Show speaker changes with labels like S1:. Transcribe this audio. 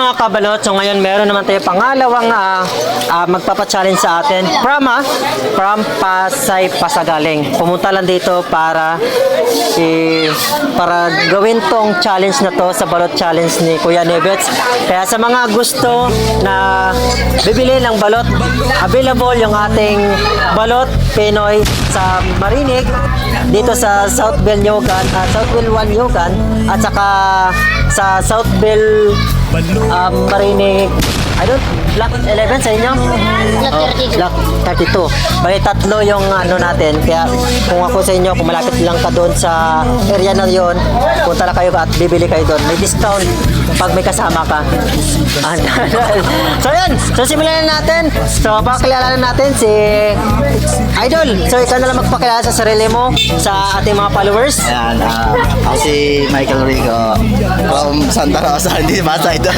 S1: mga kabalot, so ngayon meron naman tayo pangalawang magpapa-challenge sa atin from Pasay Pasagaling. Pumunta lang dito para gawin tong challenge na to sa balot challenge ni Kuya Nebets. Kaya sa mga gusto na bibili ng balot, available yung ating balot Pinoy sa Marinig dito sa Southville Yogan, Southville 1 Yogan, at saka sa Southville Marinig, Block 11 sa inyo? Block 32. Bali, tatlo yung ano natin. Kaya kung ako sa inyo, kung malapit lang ka doon sa area na yon, punta lang kayo at bibili kayo doon. May discount pag may kasama ka. So yun, so simulan na natin. So pakilala natin si Idol. So ikaw na lang magpakilala sa sarili mo sa ating mga followers.
S2: Ayan, ako si Michael Rico from Santa Rosa, hindi Pasay doon.